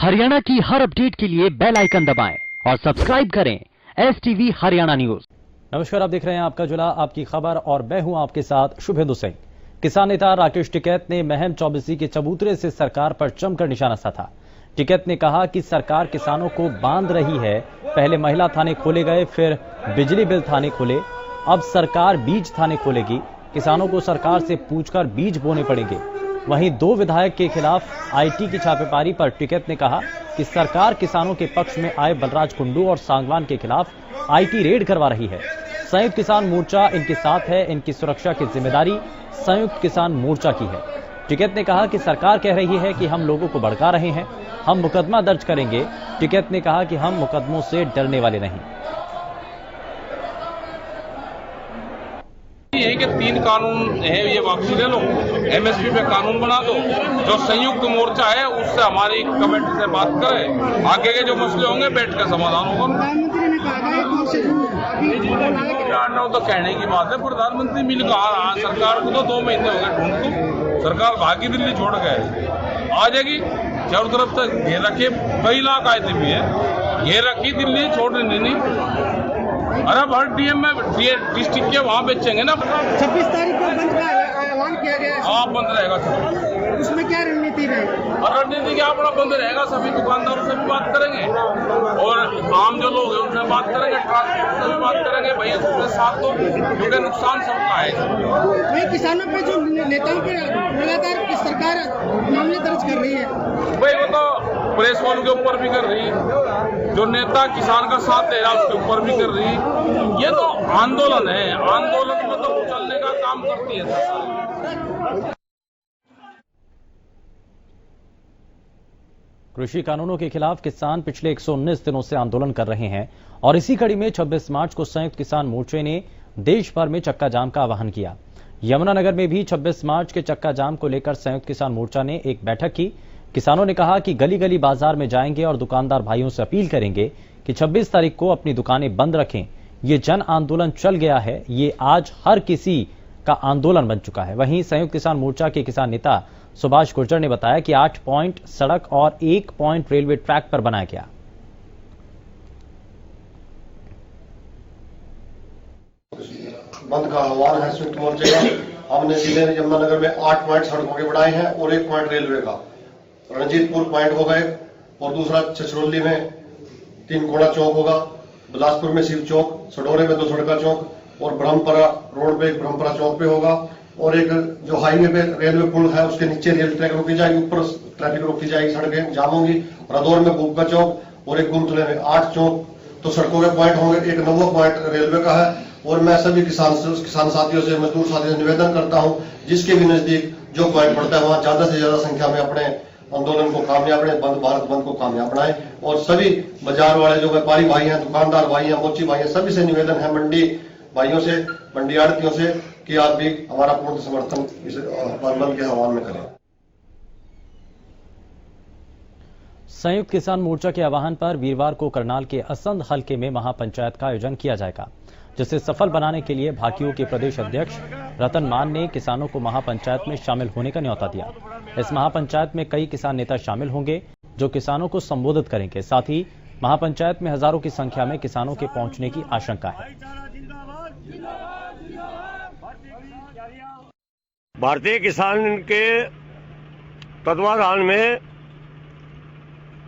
हरियाणा की हर अपडेट के लिए बेल आइकन दबाएं और सब्सक्राइब करें STV हरियाणा न्यूज। नमस्कार, आप देख रहे हैं आपका जिला आपकी खबर और मैं हूं आपके साथ शुभेंदु सिंह। किसान नेता राकेश टिकैत ने महम चौबीसी के चबूतरे से सरकार पर जमकर निशाना साधा। टिकैत ने कहा कि सरकार किसानों को बांध रही है। पहले महिला थाने खोले गए, फिर बिजली बिल थाने खोले, अब सरकार बीज थाने खोलेगी। किसानों को सरकार से पूछकर बीज बोने पड़ेंगे। वहीं 2 विधायक के खिलाफ IT की छापेमारी पर टिकैत ने कहा कि सरकार किसानों के पक्ष में आए बलराज कुंडू और सांगवान के खिलाफ IT रेड करवा रही है। संयुक्त किसान मोर्चा इनके साथ है, इनकी सुरक्षा की जिम्मेदारी संयुक्त किसान मोर्चा की है। टिकैत ने कहा कि सरकार कह रही है कि हम लोगों को भड़का रहे हैं, हम मुकदमा दर्ज करेंगे। टिकैत ने कहा कि हम मुकदमों से डरने वाले नहीं। यही कि 3 कानून है, ये वापसी ले लो, MSP पे कानून बना दो। जो संयुक्त मोर्चा है उससे हमारी कमेटी से बात करें, आगे के जो मसले होंगे बैठ कर समाधान होगा। प्रधानमंत्री ने कहा तो कहने की बात है, प्रधानमंत्री मिल कहा रहा, सरकार को तो 2 महीने हो गए ढूंढ को, सरकार भागी दिल्ली छोड़ गए, आ जाएगी। चारों तरफ तक घेर रखे, कई लाख आए थे भी है, घेर रखी दिल्ली छोड़ नहीं। अरे हर DM में डिस्ट्रिक्ट के वहाँ बेचेंगे ना। 26 तारीख को बंद का ऐलान किया गया है। हाँ, बंद रहेगा सब। उसमें क्या रणनीति रहेगी? और रणनीति क्या, अपना बंद रहेगा, सभी दुकानदारों से भी बात करेंगे और आम जो लोग हैं उनसे बात करेंगे, ट्रांसपोर्ट से भी बात करेंगे, भैया उसके साथ तो क्योंकि नुकसान सबका है। वही किसानों पे जो नेताओं पे लगातार की सरकार मामले दर्ज कर रही है, भाई वो तो प्रेस वालों के ऊपर भी कर रही है, जो नेता किसान का साथ दे रहा है उसके ऊपर भी कर रही है। ये तो आंदोलन है, आंदोलन में तो चलने का काम करती है सरकार। कृषि कानूनों के खिलाफ किसान पिछले 119 दिनों से आंदोलन कर रहे हैं और इसी कड़ी में 26 मार्च को संयुक्त किसान मोर्चे ने देश भर में चक्का जाम का आह्वान किया। यमुनानगर में भी 26 मार्च के चक्का जाम को लेकर संयुक्त किसान मोर्चा ने एक बैठक की। किसानों ने कहा कि गली गली बाजार में जाएंगे और दुकानदार भाइयों से अपील करेंगे कि 26 तारीख को अपनी दुकानें बंद रखें। ये जन आंदोलन चल गया है, ये आज हर किसी का आंदोलन बन चुका है। वहीं संयुक्त किसान मोर्चा के किसान नेता सुभाष गुर्जर ने बताया कि 8 पॉइंट सड़क और 1 पॉइंट रेलवे ट्रैक पर बनाया गया। बंद का आह्वान है संयुक्त मोर्चे का। हमने जिले में यमुनानगर में 8 पॉइंट सड़कों के बढ़ाए हैं और 1 पॉइंट रेलवे का। रणजीतपुर पॉइंट हो गए और दूसरा छछरौली में 3 कोड़ा चौक होगा, बिलासपुर में शिव चौक, सडोरे में 2 सड़का चौक और ब्रह्मपुरा रोड पे ब्रह्मपुरा चौक पे होगा। और एक जो हाईवे पे रेलवे पुल है उसके नीचे रेल ट्रैक रोकी जाएगी, ऊपर ट्रैफिक रोकी जाएगी, सड़कें जाम होंगी। रदौर में भूप का चौक और एक गुमथले में 8 चौक तो सड़कों के पॉइंट होंगे। एक 9वां पॉइंट रेलवे का है। और मैं सभी किसान साथियों से, मजदूर साथियों से निवेदन करता हूं, जिसके भी नजदीक जो पॉइंट पड़ता है वहां ज्यादा से ज्यादा संख्या में अपने आंदोलन को कामयाब बनाए, बंद भारत बंद को कामयाब बनाए। और सभी बाजार वाले जो व्यापारी भाई हैं, दुकानदार भाई हैं, मोची भाई हैं, सभी से निवेदन है, मंडी भाइयों से, मंडी आड़तियों से, कि आप भी हमारा पूर्ण समर्थन इस बंद के आह्वान में करें। संयुक्त किसान मोर्चा के आह्वान पर वीरवार को करनाल के असंध हलके में महापंचायत का आयोजन किया जाएगा, जिसे सफल बनाने के लिए भाकियों के प्रदेश अध्यक्ष रतन मान ने किसानों को महापंचायत में शामिल होने का न्योता दिया। इस महापंचायत में कई किसान नेता शामिल होंगे जो किसानों को संबोधित करेंगे। साथ ही महापंचायत में हजारों की संख्या में किसानों के पहुंचने की आशंका है। भारतीय किसान के तत्वाधान में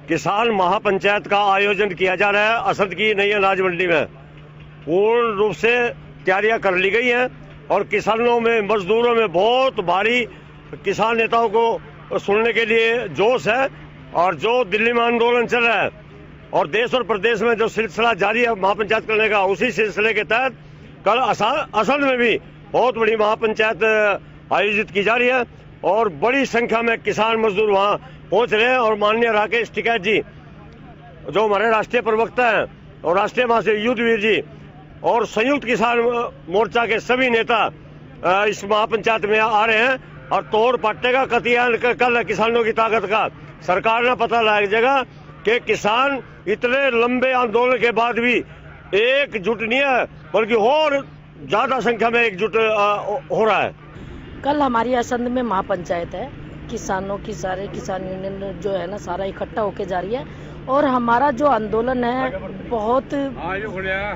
किसान महापंचायत का आयोजन किया जा रहा है असद की नई अनाज मंडी में। पूर्ण रूप से तैयारियां कर ली गई हैं और किसानों में, मजदूरों में बहुत भारी किसान नेताओं को सुनने के लिए जोश है। और जो दिल्ली में आंदोलन चल रहा है और देश और प्रदेश में जो सिलसिला जारी है महापंचायत करने का, उसी सिलसिले के तहत कल असद में भी बहुत बड़ी महापंचायत आयोजित की जा रही है और बड़ी संख्या में किसान मजदूर वहां पहुंच रहे हैं। और माननीय राकेश टिकैत जी, जो हमारे राष्ट्रीय प्रवक्ता हैं, और राष्ट्रीय महासचिव युद्धवीर जी और संयुक्त किसान मोर्चा के सभी नेता इस महापंचायत में आ रहे हैं। और तोड़ पट्टे का कतियान कल किसानों की ताकत का सरकार ने पता लग जाएगा कि किसान इतने लंबे आंदोलन के बाद भी एकजुट नहीं है, बल्कि और ज्यादा संख्या में एकजुट हो रहा है। कल हमारी असंध में महापंचायत है किसानों की सारे किसान यूनियन जो है ना सारा इकट्ठा होके जा रही है और हमारा जो आंदोलन है बहुत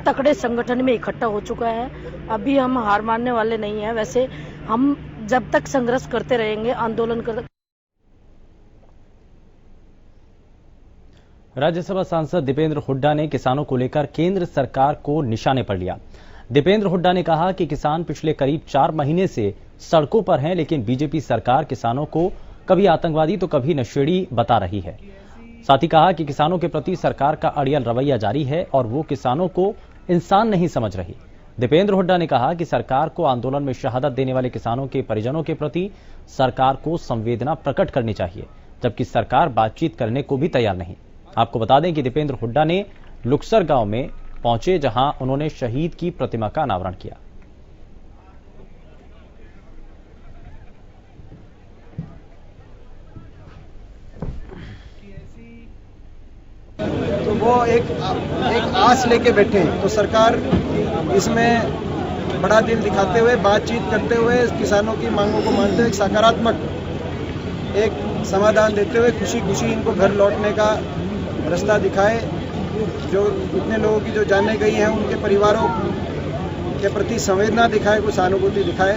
तकड़े संगठन में इकट्ठा हो चुका है। अभी हम हार मानने वाले नहीं है। वैसे हम जब तक संघर्ष करते रहेंगे, आंदोलन कर। राज्यसभा सांसद दीपेंद्र हुड्डा ने किसानों को लेकर केंद्र सरकार को निशाने पर लिया। दीपेंद्र हुड्डा ने कहा कि किसान पिछले करीब 4 महीने से सड़कों पर हैं, लेकिन बीजेपी सरकार किसानों को कभी आतंकवादी तो कभी नशेड़ी बता रही है। साथ ही कहा कि किसानों के प्रति सरकार का अड़ियल रवैया जारी है और वो किसानों को इंसान नहीं समझ रही। दीपेंद्र हुड्डा ने कहा कि सरकार को आंदोलन में शहादत देने वाले किसानों के परिजनों के प्रति सरकार को संवेदना प्रकट करनी चाहिए, जबकि सरकार बातचीत करने को भी तैयार नहीं। आपको बता दें कि दीपेंद्र हुड्डा ने लुक्सर गांव में पहुंचे, जहां उन्होंने शहीद की प्रतिमा का अनावरण किया। तो वो एक आस लेके बैठे हैं, तो सरकार इसमें बड़ा दिल दिखाते हुए, बातचीत करते हुए, किसानों की मांगों को मानते हुए एक सकारात्मक एक समाधान देते हुए खुशी खुशी इनको घर लौटने का रास्ता दिखाए। जो इतने लोगों की जो जाने गई हैं उनके परिवारों के प्रति संवेदना दिखाए, कुछ सहानुभूति दिखाए।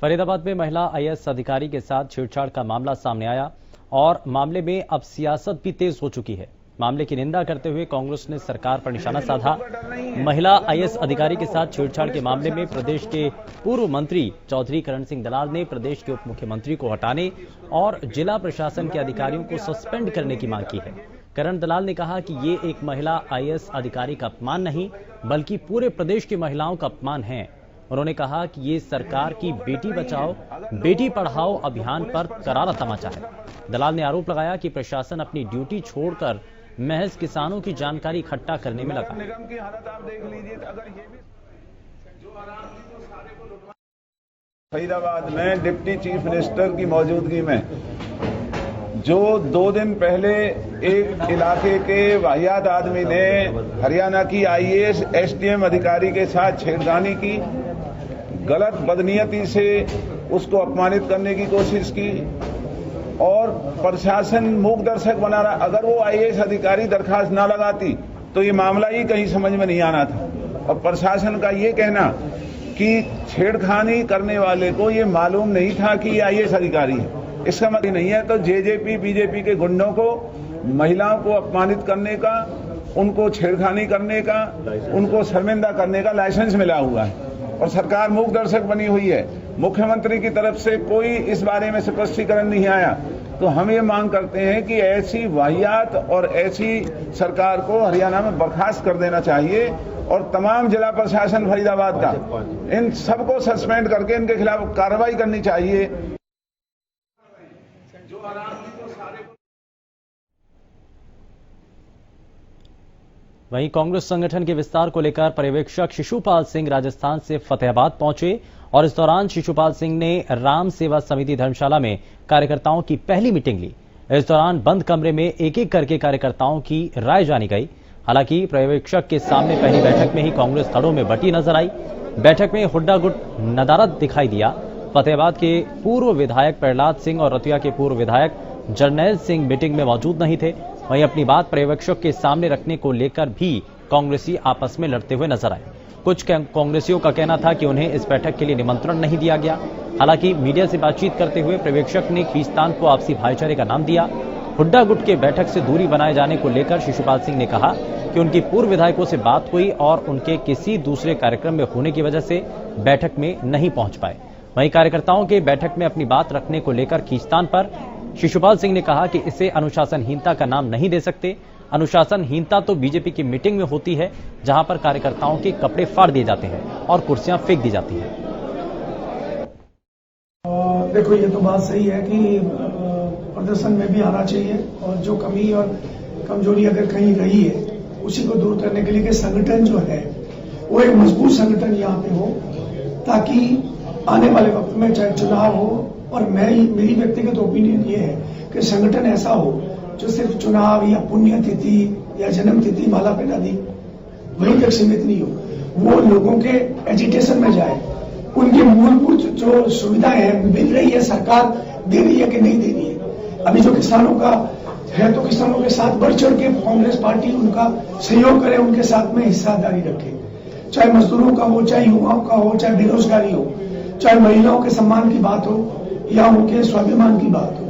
फरीदाबाद में महिला आईएएस अधिकारी के साथ छेड़छाड़ का मामला सामने आया और मामले में अब सियासत भी तेज हो चुकी है। मामले की निंदा करते हुए कांग्रेस ने सरकार पर निशाना साधा। महिला आईएएस अधिकारी के साथ छेड़छाड़ के मामले में प्रदेश के पूर्व मंत्री चौधरी करण सिंह दलाल ने प्रदेश के उप मुख्यमंत्री को हटाने और जिला प्रशासन के अधिकारियों को सस्पेंड करने की मांग की है। करण दलाल ने कहा कि ये एक महिला आईएएस अधिकारी का अपमान नहीं, बल्कि पूरे प्रदेश की महिलाओं का अपमान है। उन्होंने कहा कि ये सरकार की बेटी बचाओ बेटी पढ़ाओ अभियान पर करारा तमाचा है। दलाल ने आरोप लगाया कि प्रशासन अपनी ड्यूटी छोड़कर महज किसानों की जानकारी इकट्ठा करने में लगा। फरीदाबाद में डिप्टी चीफ मिनिस्टर की मौजूदगी में जो 2 दिन पहले एक इलाके के वाहियात आदमी ने हरियाणा की आईएएस एसडीएम अधिकारी के साथ छेड़खानी की, गलत बदनीयती से उसको अपमानित करने की कोशिश की और प्रशासन मूक दर्शक बना रहा। अगर वो आईएएस अधिकारी दरखास्त ना लगाती तो ये मामला ही कहीं समझ में नहीं आना था। और प्रशासन का ये कहना कि छेड़खानी करने वाले को ये मालूम नहीं था कि ये आईएएस अधिकारी है, इसका मतलब नहीं है। तो जेजेपी बीजेपी के गुंडों को महिलाओं को अपमानित करने का, उनको छेड़खानी करने का, उनको शर्मिंदा करने का लाइसेंस मिला हुआ है और सरकार मूक दर्शक बनी हुई है। मुख्यमंत्री की तरफ से कोई इस बारे में स्पष्टीकरण नहीं आया। तो हम ये मांग करते हैं कि ऐसी वाहियात और ऐसी सरकार को हरियाणा में बर्खास्त कर देना चाहिए और तमाम जिला प्रशासन फरीदाबाद का इन सबको सस्पेंड करके इनके खिलाफ कार्रवाई करनी चाहिए। वहीं कांग्रेस संगठन के विस्तार को लेकर पर्यवेक्षक शिशुपाल सिंह राजस्थान से फतेहाबाद पहुंचे और इस दौरान शिशुपाल सिंह ने राम सेवा समिति धर्मशाला में कार्यकर्ताओं की पहली मीटिंग ली। इस दौरान बंद कमरे में एक एक करके कार्यकर्ताओं की राय जानी गई। हालांकि पर्यवेक्षक के सामने पहली बैठक में ही कांग्रेस धड़ों में बटी नजर आई। बैठक में हुड्डा गुट नदारद दिखाई दिया। फतेहाबाद के पूर्व विधायक प्रहलाद सिंह और रतिया के पूर्व विधायक जरनैल सिंह मीटिंग में मौजूद नहीं थे। वहीं अपनी बात पर्यवेक्षक के सामने रखने को लेकर भी कांग्रेसी आपस में लड़ते हुए नजर आए। कुछ कांग्रेसियों का कहना था कि उन्हें इस बैठक के लिए निमंत्रण नहीं दिया गया। हालांकि मीडिया से बातचीत करते हुए पर्यवेक्षक ने खींचतान को आपसी भाईचारे का नाम दिया। हुड्डा गुट के बैठक से दूरी बनाए जाने को लेकर शिशुपाल सिंह ने कहा कि उनकी पूर्व विधायकों से बात हुई और उनके किसी दूसरे कार्यक्रम में होने की वजह से बैठक में नहीं पहुंच पाए। वहीं कार्यकर्ताओं के बैठक में अपनी बात रखने को लेकर खींचतान पर शिशुपाल सिंह ने कहा कि इसे अनुशासनहीनता का नाम नहीं दे सकते। अनुशासनहीनता तो बीजेपी की मीटिंग में होती है, जहां पर कार्यकर्ताओं के कपड़े फाड़ दिए जाते हैं और कुर्सियां फेंक दी जाती हैं। देखो, ये तो बात सही है कि प्रदर्शन में भी आना चाहिए और जो कमी और कमजोरी अगर कहीं रही है उसी को दूर करने के लिए कि संगठन जो है वो एक मजबूत संगठन यहाँ पे हो, ताकि आने वाले वक्त में चाहे चुनाव हो, और मेरी व्यक्तिगत ओपिनियन ये है कि संगठन ऐसा हो जो सिर्फ चुनाव या पुण्यतिथि या जन्म तिथि माला पहना दी वहीं तक सीमित नहीं हो, वो लोगों के एजिटेशन में जाए उनकी मूलभूत जो सुविधाएं हैं मिल रही है, सरकार दे रही है कि नहीं दे रही है। अभी जो किसानों का है तो किसानों के साथ बढ़ चढ़ के कांग्रेस पार्टी उनका सहयोग करे, उनके साथ में हिस्सेदारी रखे, चाहे मजदूरों का हो, चाहे युवाओं का हो, चाहे बेरोजगारी हो, चाहे महिलाओं के सम्मान की बात हो या उनके स्वाभिमान की बात हो।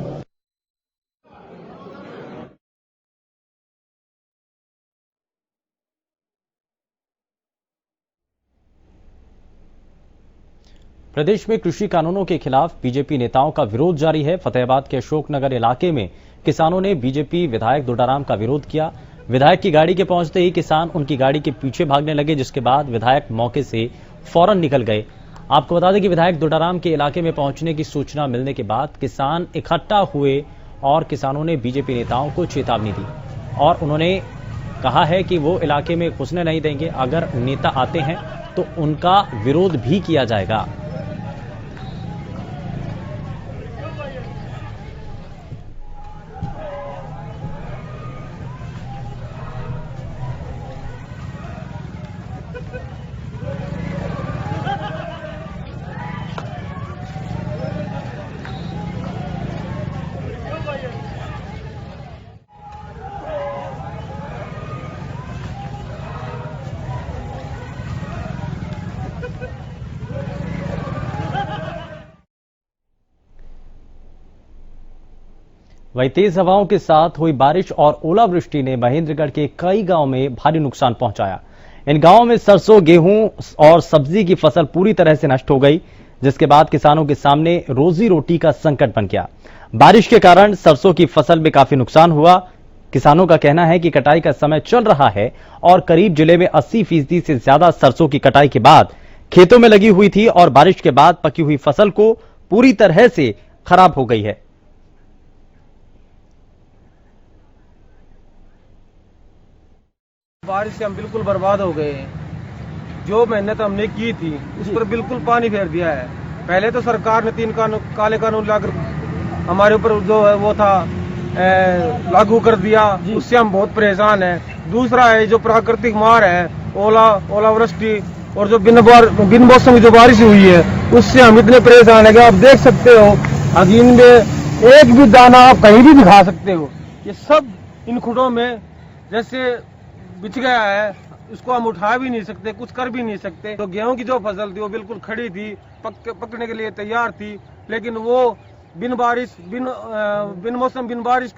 प्रदेश में कृषि कानूनों के खिलाफ बीजेपी नेताओं का विरोध जारी है। फतेहाबाद के अशोकनगर इलाके में किसानों ने बीजेपी विधायक दुडाराम का विरोध किया। विधायक की गाड़ी के पहुंचते ही किसान उनकी गाड़ी के पीछे भागने लगे, जिसके बाद विधायक मौके से फौरन निकल गए। आपको बता दें कि विधायक दुडाराम के इलाके में पहुंचने की सूचना मिलने के बाद किसान इकट्ठा हुए और किसानों ने बीजेपी नेताओं को चेतावनी दी और उन्होंने कहा है कि वो इलाके में घुसने नहीं देंगे। अगर नेता आते हैं तो उनका विरोध भी किया जाएगा। वहीं तेज हवाओं के साथ हुई बारिश और ओलावृष्टि ने महेंद्रगढ़ के कई गांवों में भारी नुकसान पहुंचाया। इन गांवों में सरसों, गेहूं और सब्जी की फसल पूरी तरह से नष्ट हो गई, जिसके बाद किसानों के सामने रोजी रोटी का संकट बन गया। बारिश के कारण सरसों की फसल में काफी नुकसान हुआ। किसानों का कहना है कि कटाई का समय चल रहा है और करीब जिले में 80% से ज्यादा सरसों की कटाई के बाद खेतों में लगी हुई थी और बारिश के बाद पकी हुई फसल को पूरी तरह से खराब हो गई है। बारिश से हम बिल्कुल बर्बाद हो गए हैं। जो मेहनत हमने की थी उस पर बिल्कुल पानी फेर दिया है। पहले तो सरकार ने 3 काले कानून लाकर हमारे ऊपर जो है वो था लागू कर दिया, उससे हम बहुत परेशान हैं। दूसरा है जो प्राकृतिक मार है, ओलावृष्टि और जो बिन मौसम की जो बारिश हुई है उससे हम इतने परेशान है कि आप देख सकते हो अजीन में एक भी दाना आप कहीं भी दिखा सकते हो। ये सब इन खुडों में जैसे बिछ गया है, उसको हम उठा भी नहीं सकते, कुछ कर भी नहीं सकते। तो गेहूं की जो फसल थी वो बिल्कुल खड़ी थी, पकने के लिए तैयार थी, लेकिन वो बिन मौसम बिन बारिश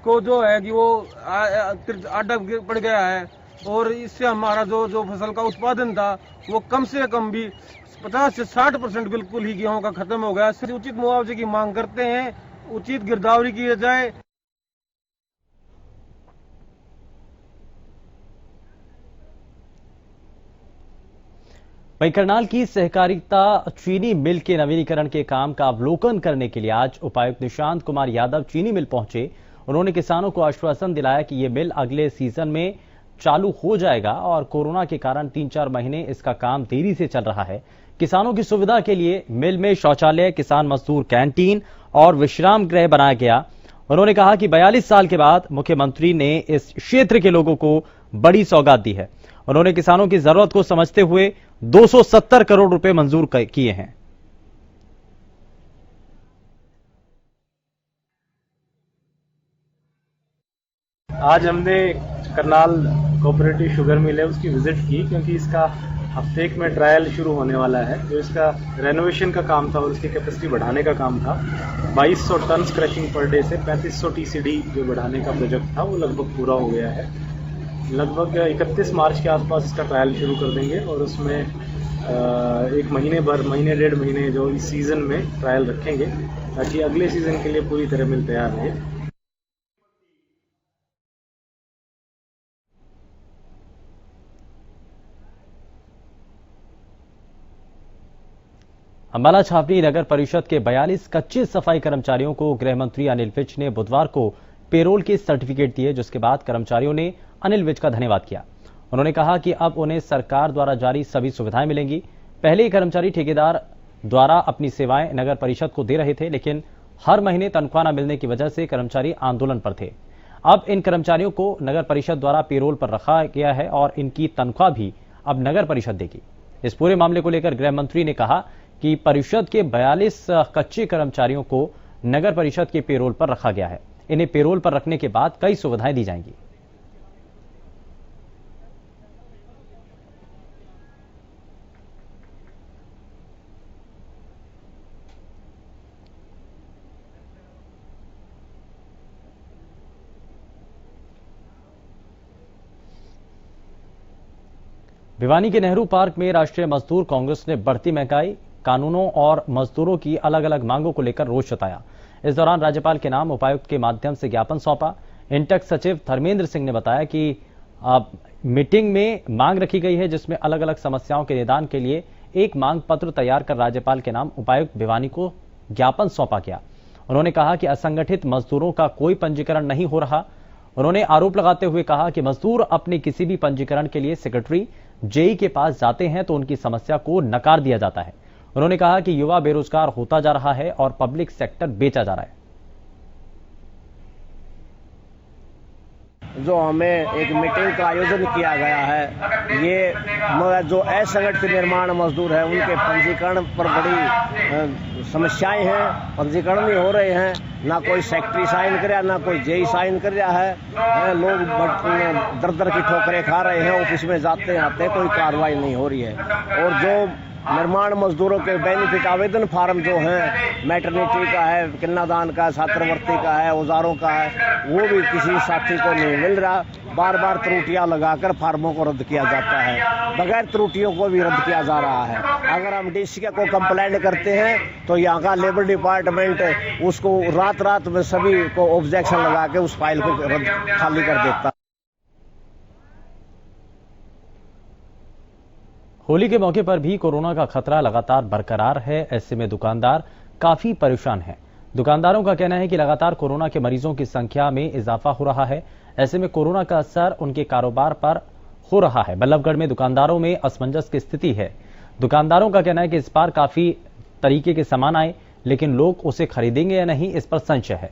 को जो है कि वो आडा पड़ गया है और इससे हमारा जो फसल का उत्पादन था वो कम से कम भी 50 से 60% बिल्कुल ही गेहूं का खत्म हो गया। उचित मुआवजे की मांग करते हैं, उचित गिरदावरी की जाए। वहीं करनाल की सहकारिता चीनी मिल के नवीनीकरण के काम का अवलोकन करने के लिए आज उपायुक्त निशांत कुमार यादव चीनी मिल पहुंचे। उन्होंने किसानों को आश्वासन दिलाया कि यह मिल अगले सीजन में चालू हो जाएगा और कोरोना के कारण 3-4 महीने इसका काम देरी से चल रहा है। किसानों की सुविधा के लिए मिल में शौचालय, किसान मजदूर कैंटीन और विश्राम गृह बनाया गया। उन्होंने कहा कि 42 साल के बाद मुख्यमंत्री ने इस क्षेत्र के लोगों को बड़ी सौगात दी है। उन्होंने किसानों की जरूरत को समझते हुए 270 करोड़ रुपए मंजूर किए हैं। आज हमने करनाल कोऑपरेटिव शुगर मिल है उसकी विजिट की, क्योंकि इसका हफ्ते में ट्रायल शुरू होने वाला है। जो इसका रेनोवेशन का काम था और उसकी कैपेसिटी बढ़ाने का काम था, 2200 टन क्रशिंग पर डे से 3500 TCD जो बढ़ाने का प्रोजेक्ट था वो लगभग पूरा हो गया है। लगभग 31 मार्च के आसपास इसका ट्रायल शुरू कर देंगे और उसमें 1 महीने भर, 1.5 महीने जो इस सीज़न में ट्रायल रखेंगे ताकि अगले सीज़न के लिए पूरी तरह मिल तैयार रहे। अंबाला छावनी नगर परिषद के 42 कच्चे सफाई कर्मचारियों को गृह मंत्री अनिल विज ने बुधवार को पेरोल के सर्टिफिकेट दिए, जिसके बाद कर्मचारियों ने अनिल विज का धन्यवाद किया। उन्होंने कहा कि अब उन्हें सरकार द्वारा जारी सभी सुविधाएं मिलेंगी। पहले ही कर्मचारी ठेकेदार द्वारा अपनी सेवाएं नगर परिषद को दे रहे थे, लेकिन हर महीने तनख्वाह न मिलने की वजह से कर्मचारी आंदोलन पर थे। अब इन कर्मचारियों को नगर परिषद द्वारा पेरोल पर रखा गया है और इनकी तनख्वाह भी अब नगर परिषद देगी। इस पूरे मामले को लेकर गृह मंत्री ने कहा कि परिषद के 42 कच्चे कर्मचारियों को नगर परिषद के पेरोल पर रखा गया है। इन्हें पेरोल पर रखने के बाद कई सुविधाएं दी जाएंगी। भिवानी के नेहरू पार्क में राष्ट्रीय मजदूर कांग्रेस ने बढ़ती महंगाई, कानूनों और मजदूरों की अलग अलग मांगों को लेकर रोष जताया। इस दौरान राज्यपाल के नाम उपायुक्त के माध्यम से ज्ञापन सौंपा। इंटक सचिव धर्मेंद्र सिंह ने बताया कि मीटिंग में मांग रखी गई है, जिसमें अलग अलग समस्याओं के निदान के लिए एक मांग पत्र तैयार कर राज्यपाल के नाम उपायुक्त भिवानी को ज्ञापन सौंपा गया। उन्होंने कहा कि असंगठित मजदूरों का कोई पंजीकरण नहीं हो रहा। उन्होंने आरोप लगाते हुए कहा कि मजदूर अपने किसी भी पंजीकरण के लिए सेक्रेटरी जेई के पास जाते हैं तो उनकी समस्या को नकार दिया जाता है। उन्होंने कहा कि युवा बेरोजगार होता जा रहा है और पब्लिक सेक्टर बेचा जा रहा है। जो हमें एक मीटिंग का आयोजन किया गया है, ये जो असंगठित निर्माण मजदूर है उनके पंजीकरण पर बड़ी समस्याएं हैं। पंजीकरण नहीं हो रहे हैं, ना कोई सेक्रेटरी साइन कर रहा, ना कोई जेई साइन कर रहा है। लोग दर दर की ठोकरें खा रहे हैं, ऑफिस में जाते आते कोई कार्रवाई नहीं हो रही है। और जो निर्माण मजदूरों के बेनिफिट आवेदन फार्म जो हैं, मैटरनिटी का है, कन्यादान का, छात्रवृत्ति का है, औजारों का है, वो भी किसी साथी को नहीं मिल रहा। बार बार त्रुटियां लगाकर फार्मों को रद्द किया जाता है, बगैर त्रुटियों को भी रद्द किया जा रहा है। अगर हम डीसी को कंप्लेंट करते हैं तो यहाँ का लेबर डिपार्टमेंट उसको रात में सभी को ऑब्जेक्शन लगा के उस फाइल को रद्द खाली कर देता। होली के मौके पर भी कोरोना का खतरा लगातार बरकरार है। ऐसे में दुकानदार काफी परेशान हैं। दुकानदारों का कहना है कि लगातार कोरोना के मरीजों की संख्या में इजाफा हो रहा है। ऐसे में कोरोना का असर उनके कारोबार पर हो रहा है। बल्लभगढ़ में दुकानदारों में असमंजस की स्थिति है। दुकानदारों का कहना है कि इस बार काफी तरीके के सामान आए, लेकिन लोग उसे खरीदेंगे या नहीं, इस पर संशय है।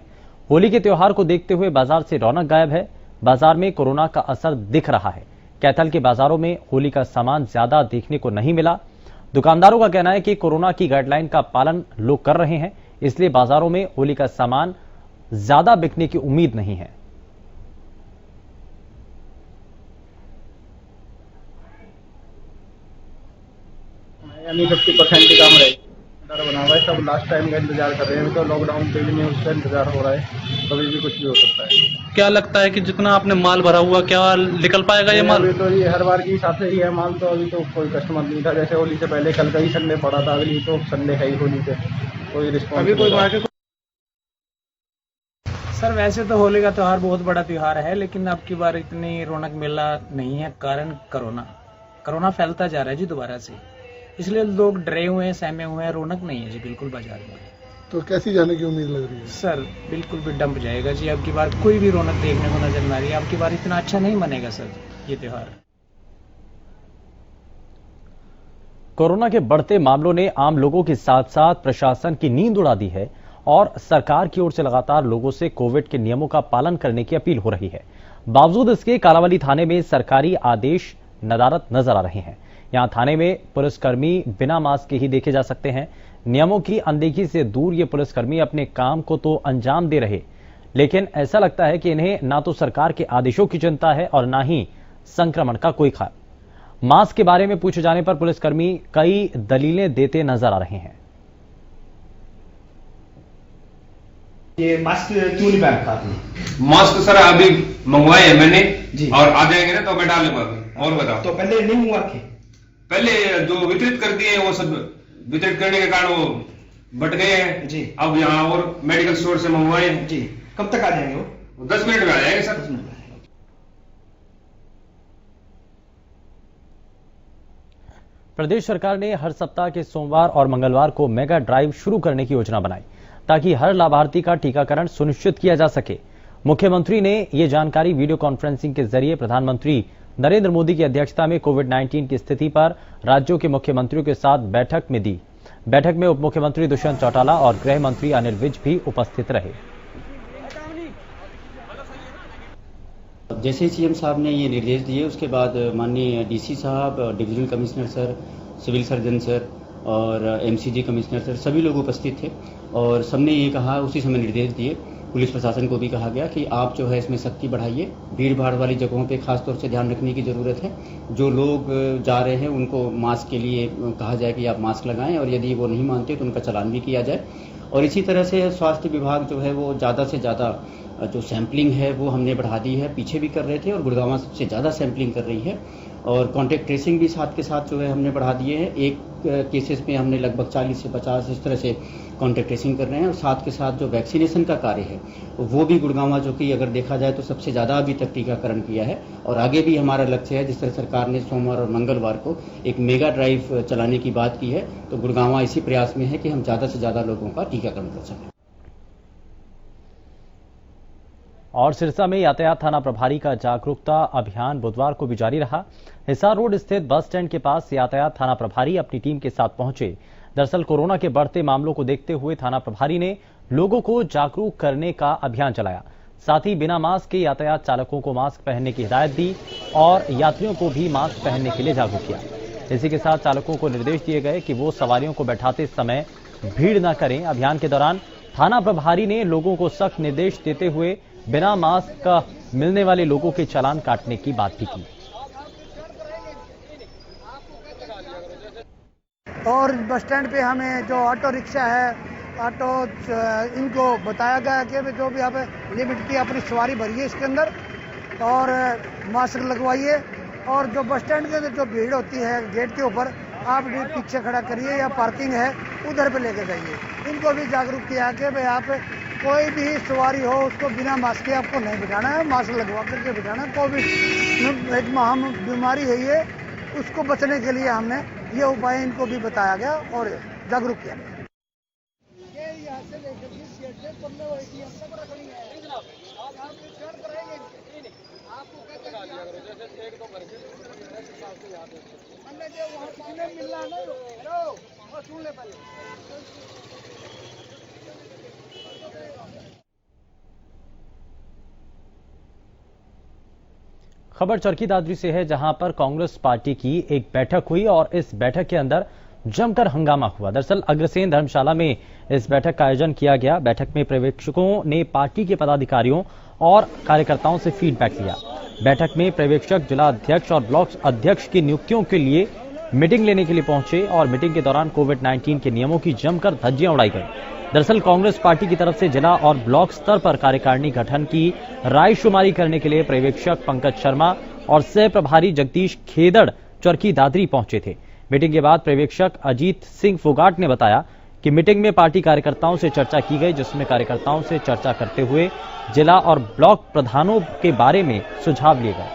होली के त्योहार को देखते हुए बाजार से रौनक गायब है। बाजार में कोरोना का असर दिख रहा है। कैथल के बाजारों में होली का सामान ज्यादा देखने को नहीं मिला। दुकानदारों का कहना है कि कोरोना की गाइडलाइन का पालन लोग कर रहे हैं, इसलिए बाजारों में होली का सामान ज्यादा बिकने की उम्मीद नहीं है। यानी 50% काम रहे बना हुआ है। सब लास्ट टाइम का इंतजार कर रहे हैं, तो लॉकडाउन के लिए उसका इंतजार हो रहा है। कभी भी कुछ भी हो सकता है। क्या लगता है कि जितना आपने माल भरा हुआ, क्या निकल पाएगा ये माल? तो ये हर बार के हिसाब से ही है माल, तो अभी तो कोई कस्टमर नहीं था। जैसे होली से पहले कल का ही संडे पड़ा था, अगली तो संडे है ही होली पे, कोई रिस्पॉन्स अभी कोई मार्केट। सर वैसे तो होली का त्यौहार बहुत बड़ा त्यौहार है, लेकिन अब की बार इतनी रौनक मेला नहीं है। कारण कोरोना फैलता जा रहा है जी दोबारा से, इसलिए लोग डरे हुए हैं, सहमे हुए हैं। रौनक नहीं है जी बिल्कुल बाजार में। तो कैसी जाने की उम्मीद लग रही है? सर बिल्कुल भी डंप जाएगा जी। अब की बार कोई भी रौनक देखने को नजर नहीं आ रही है। अब की बार इतना अच्छा नहीं मनेगा सर ये त्योहार। कोरोना के बढ़ते मामलों ने आम लोगों के साथ साथ प्रशासन की नींद उड़ा दी है और सरकार की ओर से लगातार लोगों से कोविड के नियमों का पालन करने की अपील हो रही है। बावजूद इसके कालावली थाने में सरकारी आदेश नदारद नजर आ रहे हैं। यहां थाने में पुलिसकर्मी बिना मास्क के ही देखे जा सकते हैं। नियमों की अनदेखी से दूर ये पुलिसकर्मी अपने काम को तो अंजाम दे रहे, लेकिन ऐसा लगता है कि इन्हें ना तो सरकार के आदेशों की चिंता है और ना ही संक्रमण का कोई ख्याल। मास्क के बारे में पूछे जाने पर पुलिसकर्मी कई दलीलें देते नजर आ रहे हैं। ये मास्क क्यों नहीं पहन रखा आपने? मास्क सर अभी मंगवाए हैं मैंने जी, और आ जाएंगे ना तो मैं डाल लूंगा। और बताओ। तो पहले नहीं मंगवा के? पहले जो वितरित कर दिए वो सब वितरित करने के कारण वो बट गए हैं जी। अब यहाँ और मेडिकल स्टोर से मंगवाए हैं जी। कब तक आ जाएंगे वो? 10 मिनट में आ जाएंगे सर। प्रदेश सरकार ने हर सप्ताह के सोमवार और मंगलवार को मेगा ड्राइव शुरू करने की योजना बनाई ताकि हर लाभार्थी का टीकाकरण सुनिश्चित किया जा सके। मुख्यमंत्री ने ये जानकारी वीडियो कॉन्फ्रेंसिंग के जरिए प्रधानमंत्री नरेंद्र मोदी की अध्यक्षता में कोविड-19 की स्थिति पर राज्यों के मुख्यमंत्रियों के साथ बैठक में दी। बैठक में उप मुख्यमंत्री दुष्यंत चौटाला और गृह मंत्री अनिल विज भी उपस्थित रहे। जैसे सीएम साहब ने ये निर्देश दिए उसके बाद माननीय डीसी साहब, divisional commissioner sir, civil surgeon sir और एमसीजी कमिश्नर सर सभी लोग उपस्थित थे और सबने ये कहा, उसी समय निर्देश दिए, पुलिस प्रशासन को भी कहा गया कि आप जो है इसमें सख्ती बढ़ाइए, भीड़ भाड़ वाली जगहों पे खास तौर से ध्यान रखने की ज़रूरत है। जो लोग जा रहे हैं उनको मास्क के लिए कहा जाए कि आप मास्क लगाएं और यदि वो नहीं मानते तो उनका चालान भी किया जाए। और इसी तरह से स्वास्थ्य विभाग जो है वो ज़्यादा से ज़्यादा जो सैंपलिंग है वो हमने बढ़ा दी है, पीछे भी कर रहे थे और गुड़गांव सबसे ज़्यादा सैंपलिंग कर रही है और कॉन्टैक्ट ट्रेसिंग भी साथ के साथ जो है हमने बढ़ा दिए हैं। एक केसेस में हमने लगभग 40 से 50 इस तरह से कॉन्टैक्ट ट्रेसिंग कर रहे हैं और साथ के साथ जो वैक्सीनेशन का कार्य है वो भी गुड़गांव जो कि अगर देखा जाए तो सबसे ज़्यादा अभी तक टीकाकरण किया है और आगे भी हमारा लक्ष्य है। जिस तरह सरकार ने सोमवार और मंगलवार को एक मेगा ड्राइव चलाने की बात की है तो गुड़गांव इसी प्रयास में है कि हम ज़्यादा से ज़्यादा लोगों का टीकाकरण कर सकें। और सिरसा में यातायात थाना प्रभारी का जागरूकता अभियान बुधवार को भी जारी रहा। हिसार रोड स्थित बस स्टैंड के पास यातायात थाना प्रभारी अपनी टीम के साथ पहुंचे। दरअसल कोरोना के बढ़ते मामलों को देखते हुए थाना प्रभारी ने लोगों को जागरूक करने का अभियान चलाया। साथ ही बिना मास्क के यातायात चालकों को मास्क पहनने की हिदायत दी और यात्रियों को भी मास्क पहनने के लिए जागरूक किया। इसी के साथ चालकों को निर्देश दिए गए कि वो सवारियों को बैठाते समय भीड़ न करें। अभियान के दौरान थाना प्रभारी ने लोगों को सख्त निर्देश देते हुए बिना मास्क का मिलने वाले लोगों के चालान काटने की बात भी की। और बस स्टैंड पे हमें जो ऑटो रिक्शा है, ऑटो, इनको बताया गया कि जो भी आप लिमिट की अपनी सवारी भरिए इसके अंदर और मास्क लगवाइए और जो बस स्टैंड के अंदर जो भीड़ होती है गेट के ऊपर आप पीछे खड़ा करिए या पार्किंग है उधर पे लेके जाइए। इनको भी जागरूक किया कि भाई आप कोई भी सवारी हो उसको बिना मास्क के आपको नहीं बिठाना है, मास्क लगवा करके बिठाना है। कोविड एक महाम बीमारी है ये, उसको बचने के लिए हमने ये उपाय इनको भी बताया गया और जागरूक किया गया। खबर चरखी दादरी से है, जहां पर कांग्रेस पार्टी की एक बैठक हुई और इस बैठक के अंदर जमकर हंगामा हुआ। दरअसल अग्रसेन धर्मशाला में इस बैठक का आयोजन किया गया। बैठक में पर्यवेक्षकों ने पार्टी के पदाधिकारियों और कार्यकर्ताओं से फीडबैक लिया। बैठक में पर्यवेक्षक, जिला अध्यक्ष और ब्लॉक अध्यक्ष की नियुक्तियों के लिए मीटिंग लेने के लिए पहुंचे और मीटिंग के दौरान कोविड-19 के नियमों की जमकर धज्जियां उड़ाई गई। दरअसल कांग्रेस पार्टी की तरफ से जिला और ब्लॉक स्तर पर कार्यकारिणी गठन की रायशुमारी करने के लिए पर्यवेक्षक पंकज शर्मा और सह प्रभारी जगदीश खेदड़ चरखी दादरी पहुंचे थे। मीटिंग के बाद पर्यवेक्षक अजीत सिंह फोगाट ने बताया कि मीटिंग में पार्टी कार्यकर्ताओं से चर्चा की गई, जिसमें कार्यकर्ताओं से चर्चा करते हुए जिला और ब्लॉक प्रधानों के बारे में सुझाव लिए गए।